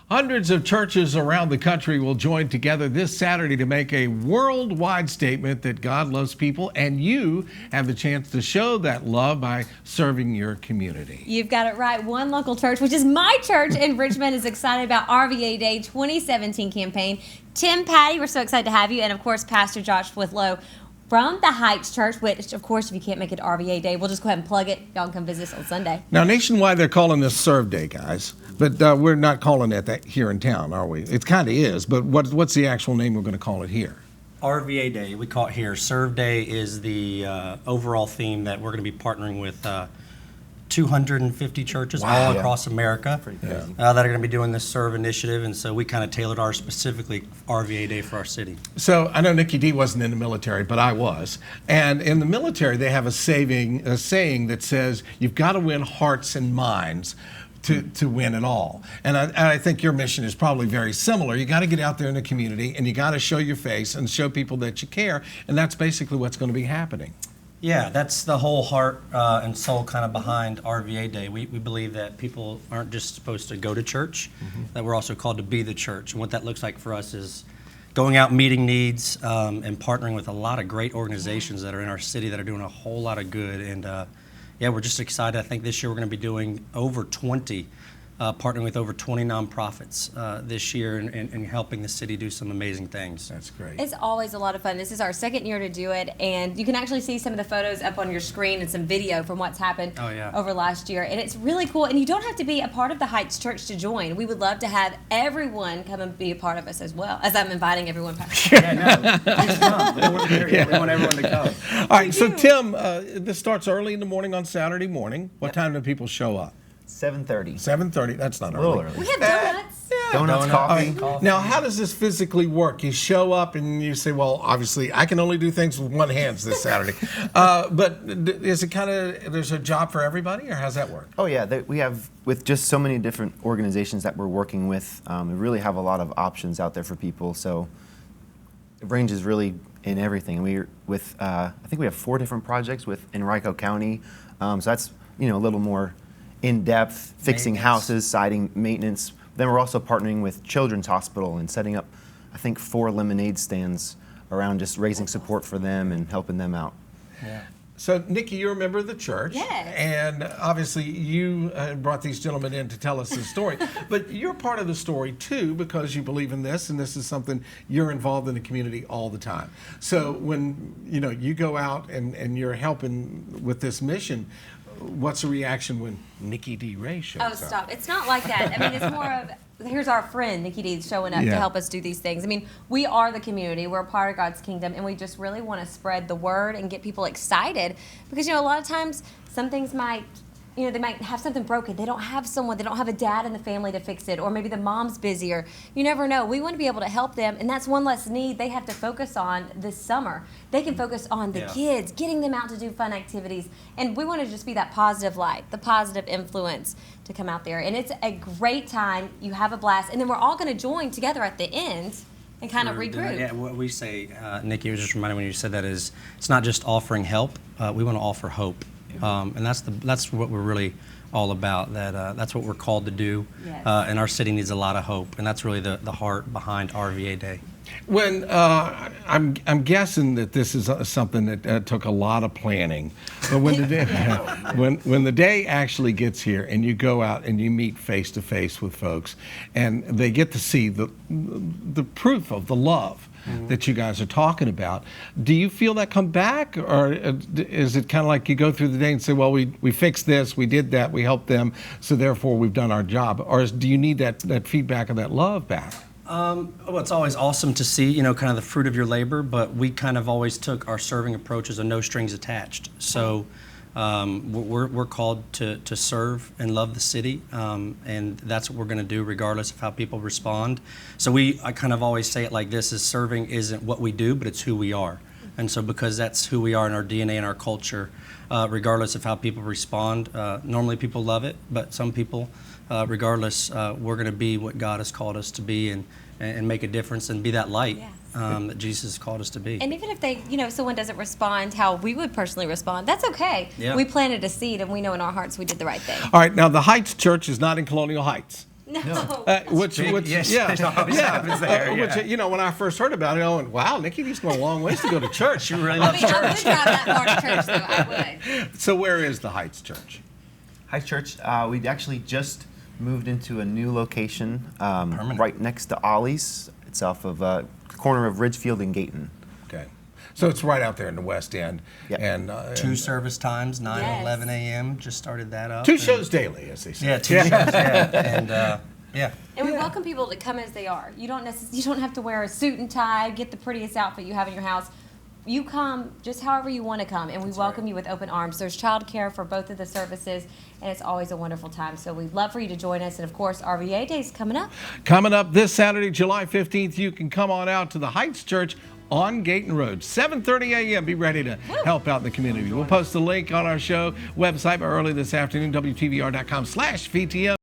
Hundreds of churches around the country will join together this Saturday to make a worldwide statement that God loves people, and you have the chance to show that love by serving your community. You've got it right. One local church, which is my church in Richmond, is excited about RVA Day 2017 campaign. Tim, Patty, we're so excited to have you, and of course, Pastor Josh Withlow from the Heights Church, which, of course, if you can't make it RVA Day, we'll just go ahead and plug it. Y'all can come visit us on Sunday. Now, nationwide, they're calling this Serve Day, guys. But we're not calling it that here in town, are we? It kind of is, but what's the actual name we're going to call it here? RVA Day, we call it here. Serve Day is the overall theme that we're going to be partnering with 250 churches all across America that are going to be doing this Serve initiative, and so we kind of tailored ours specifically RVA Day for our city. So I know Nikki D wasn't in the military, but I was. And in the military, they have a saying that says, you've got to win hearts and minds to win it all. And I think your mission is probably very similar. You got to get out there in the community, and you got to show your face and show people that you care, and that's basically what's going to be happening. Yeah, that's the whole heart and soul kind of behind RVA Day. We believe that people aren't just supposed to go to church, that we're also called to be the church. And what that looks like for us is going out, meeting needs, and partnering with a lot of great organizations that are in our city that are doing a whole lot of good. And yeah, we're just excited. I think this year we're going to be doing over 20, partnering with over 20 nonprofits this year and helping the city do some amazing things. That's great. It's always a lot of fun. This is our second year to do it, and you can actually see some of the photos up on your screen and some video from what's happened over last year. And it's really cool, and you don't have to be a part of the Heights Church to join. We would love to have everyone come and be a part of us as well, as I'm inviting everyone. Yeah, no, please come. We want everyone to come. All right, so Tim, this starts early in the morning on Saturday morning. What time do people show up? 7:30. 7:30. That's not early. We have donuts. Donuts, coffee. Now, how does this physically work? You show up and you say, well, obviously, I can only do things with one hand this Saturday. But is it kind of, there's a job for everybody, or how's that work? Oh, yeah. We have, with just so many different organizations that we're working with, we really have a lot of options out there for people. So it ranges really in everything. I think we have 4 different projects with Henrico County. So that's, a little more in-depth, fixing houses, siding, maintenance. Then we're also partnering with Children's Hospital and setting up, I think, 4 lemonade stands around just raising support for them and helping them out. Yeah. So, Nikki, you're a member of the church. Yes. And obviously you brought these gentlemen in to tell us the story. But you're part of the story, too, because you believe in this, and this is something you're involved in the community all the time. So when, you go out and you're helping with this mission, what's the reaction when Nikki D. Ray shows up? Oh, stop. It's not like that. I mean, it's more of, here's our friend, Nikki D, showing up to help us do these things. I mean, we are the community. We're a part of God's kingdom, and we just really want to spread the word and get people excited because, a lot of times some things might, they might have something broken. They don't have someone, they don't have a dad in the family to fix it, or maybe the mom's busy, or you never know. We want to be able to help them, and that's one less need they have to focus on this summer. They can focus on the kids, getting them out to do fun activities, and we want to just be that positive light, the positive influence to come out there. And it's a great time. You have a blast, and then we're all going to join together at the end and kind of regroup. Yeah, what we say, Nikki, was just reminded when you said that is, it's not just offering help. We want to offer hope. And that's what we're really all about. That's what we're called to do. Yes. And our city needs a lot of hope, and that's really the heart behind RVA Day. When I'm guessing that this is something that took a lot of planning, but when the day when the day actually gets here and you go out and you meet face to face with folks, and they get to see the proof of the love that you guys are talking about, do you feel that come back, or is it kind of like you go through the day and say, well, we fixed this, we did that, we helped them, so therefore we've done our job, or do you need that feedback and that love back? Well, it's always awesome to see, kind of the fruit of your labor, but we kind of always took our serving approach as a no strings attached. So we're called to serve and love the city, and that's what we're going to do regardless of how people respond. So I kind of always say it like this, is serving isn't what we do, but it's who we are. And so because that's who we are in our DNA and our culture, regardless of how people respond, normally people love it, but some people, regardless, we're going to be what God has called us to be and make a difference and be that light that Jesus called us to be. And even if if someone doesn't respond how we would personally respond, that's okay. Yeah. We planted a seed, and we know in our hearts we did the right thing. All right, now the Heights Church is not in Colonial Heights. No. Which Yes, yeah, it always happens there, which yeah. you know, when I first heard about it, I went, "Wow, Nikki D's going a long ways to go to church." She really I loves mean, I church. would drive that far to church, though. I would. So where is the Heights Church? Hi Church, we actually just moved into a new location Permanent. right next to Ollie's. It's off of corner of Ridgefield and Gayton. Okay, so it's right out there in the West End, Yep. and 2 service times, 9 and Yes. 11 a.m. Just started that up. 2 and- shows daily, as they say. Yeah, 2 shows. Yeah, and yeah. And we welcome people to come as they are. You don't have to wear a suit and tie, get the prettiest outfit you have in your house. You come just however you want to come, and we welcome you with open arms. There's childcare for both of the services, and it's always a wonderful time. So we'd love for you to join us. And of course, RVA Day is coming up. Coming up this Saturday, July 15th, you can come on out to the Heights Church on Gayton Road, 7:30 a.m. Be ready to help out in the community. We'll post the link on our show website by early this afternoon, WTVR.com/VTM.